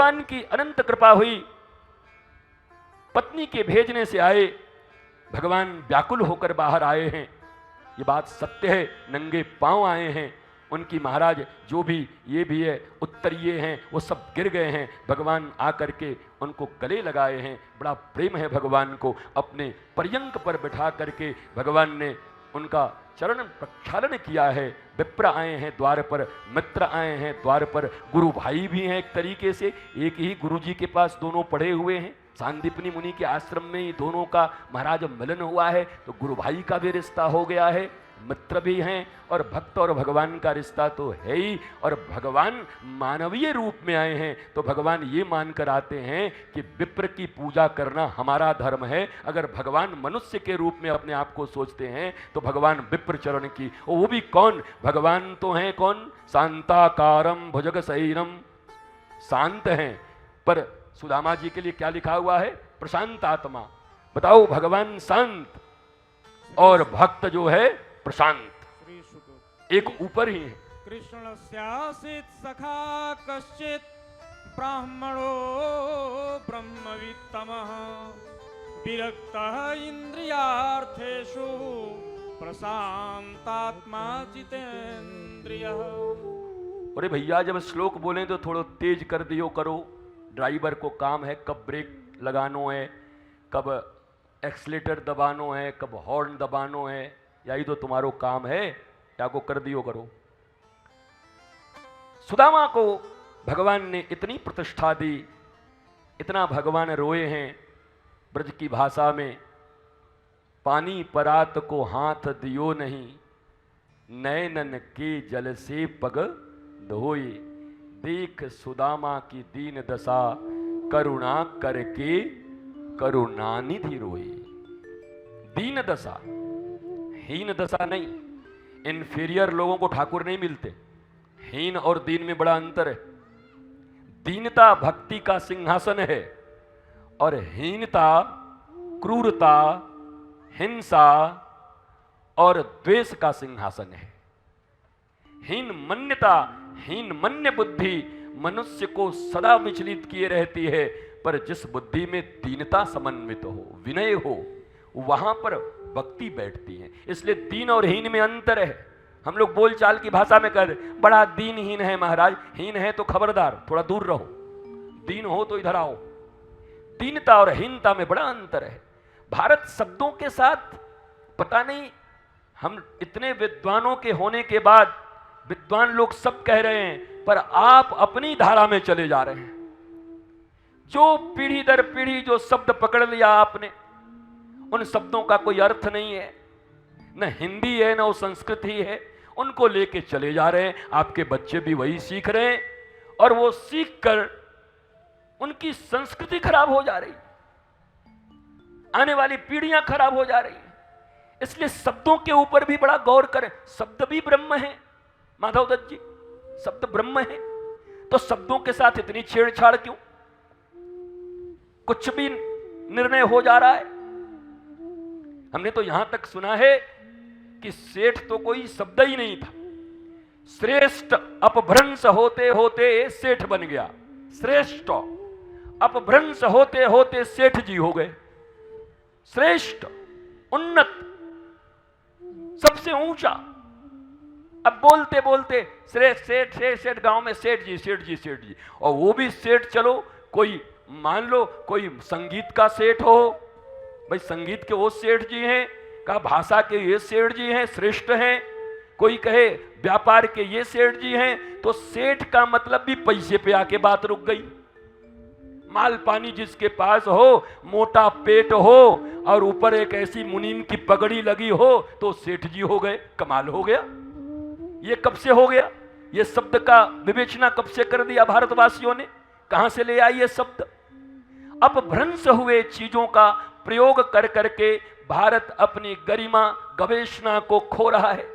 भगवान की अनंत कृपा हुई, पत्नी के भेजने से आए, भगवान व्याकुल होकर बाहर आए हैं, ये बात सत्य है। नंगे पांव आए हैं, उनकी महाराज जो भी ये भी है उत्तरीय हैं, वो सब गिर गए हैं। भगवान आकर के उनको गले लगाए हैं, बड़ा प्रेम है भगवान को। अपने पर्यंक पर बिठा करके भगवान ने उनका चरण प्रक्षालन किया है। विप्र आए हैं द्वार पर, मित्र आए हैं द्वार पर, गुरु भाई भी हैं एक तरीके से, एक ही गुरु जी के पास दोनों पढ़े हुए हैं। सांदीपनी मुनि के आश्रम में ही दोनों का महाराज मिलन हुआ है, तो गुरु भाई का भी रिश्ता हो गया है, मित्र भी हैं, और भक्त और भगवान का रिश्ता तो है ही। और भगवान मानवीय रूप में आए हैं, तो भगवान ये मानकर आते हैं कि विप्र की पूजा करना हमारा धर्म है। अगर भगवान मनुष्य के रूप में अपने आप को सोचते हैं तो भगवान विप्र चरण की, और वो भी कौन? भगवान तो हैं कौन? शांताकारम भुजग शरीरम, शांत हैं। पर सुदामा जी के लिए क्या लिखा हुआ है? प्रशांत आत्मा। बताओ, भगवान शांत और भक्त जो है प्रशांत, एक ऊपर ही है। कृष्ण स्यासित सखा कश्चित ब्राह्मणो ब्रह्मवित्तमः विरक्तः इंद्रियार्थेषु प्रशांतात्मा जितेन्द्रियः। अरे भैया, जब श्लोक बोले तो थोड़ा तेज कर दियो करो। ड्राइवर को काम है कब ब्रेक लगानो है, कब एक्सीलेटर दबानो है, कब हॉर्न दबानो है, यही तो तुम्हारो काम है, या को कर दियो करो। सुदामा को भगवान ने इतनी प्रतिष्ठा दी, इतना भगवान रोए हैं ब्रज की भाषा में, पानी परात को हाथ दियो नहीं, नैनन के जल से पग धोए, देख सुदामा की दीन दशा, करुणा करके करुणानिधि रोए। दीन दशा, हीन दशा नहीं। इन्फीरियर लोगों को ठाकुर नहीं मिलते। हीन और दीन में बड़ा अंतर है। दीनता भक्ति का सिंहासन है, और हीनता क्रूरता, हिंसा और द्वेष का सिंहासन है। हीन मन्यता, हीन मन्य बुद्धि मनुष्य को सदा विचलित किए रहती है, पर जिस बुद्धि में दीनता समन्वित हो, विनय हो, वहां पर भक्ति बैठती है। इसलिए दीन और हीन में अंतर है। हम लोग बोलचाल की भाषा में कहते बड़ा दीनहीन है महाराज। हीन है तो खबरदार, थोड़ा दूर रहो, दीन हो तो इधर आओ। दीनता और हीनता में बड़ा अंतर है। भारत शब्दों के साथ पता नहीं, हम इतने विद्वानों के होने के बाद विद्वान लोग सब कह रहे हैं, पर आप अपनी धारा में चले जा रहे हैं। जो पीढ़ी दर पीढ़ी जो शब्द पकड़ लिया आपने, उन शब्दों का कोई अर्थ नहीं है, न हिंदी है न वो संस्कृत ही है, उनको लेके चले जा रहे हैं। आपके बच्चे भी वही सीख रहे हैं, और वो सीख कर उनकी संस्कृति खराब हो जा रही, आने वाली पीढ़ियां खराब हो जा रही। इसलिए शब्दों के ऊपर भी बड़ा गौर करें। शब्द भी ब्रह्म है माधव दत्त जी, शब्द ब्रह्म है, तो शब्दों के साथ इतनी छेड़छाड़ क्यों? कुछ भी निर्णय हो जा रहा है। हमने तो यहां तक सुना है कि सेठ तो कोई शब्द ही नहीं था, श्रेष्ठ अपभ्रंश होते होते सेठ बन गया। श्रेष्ठ अपभ्रंश होते होते सेठ जी हो गए। श्रेष्ठ, उन्नत, सबसे ऊंचा। अब बोलते बोलते श्रेष्ठ सेठ सेठ सेठ, गांव में सेठ जी सेठ जी सेठ जी, और वो भी सेठ। चलो कोई मान लो कोई संगीत का सेठ हो, भाई संगीत के वो सेठ जी हैं, का भाषा के ये सेठ जी हैं, श्रेष्ठ हैं। कोई कहे व्यापार के ये सेठ जी हैं, तो सेठ का मतलब भी पैसे पे आके बात रुक गई। माल पानी जिसके पास हो, मोटा पेट हो, और ऊपर एक ऐसी मुनीम की पगड़ी लगी हो, तो सेठ जी हो गए। कमाल हो गया। ये कब से हो गया? ये शब्द का विवेचना कब से कर दिया भारतवासियों ने? कहां से ले आई ये शब्द? अपभ्रंश हुए चीजों का प्रयोग कर करके भारत अपनी गरिमा गवेषणा को खो रहा है।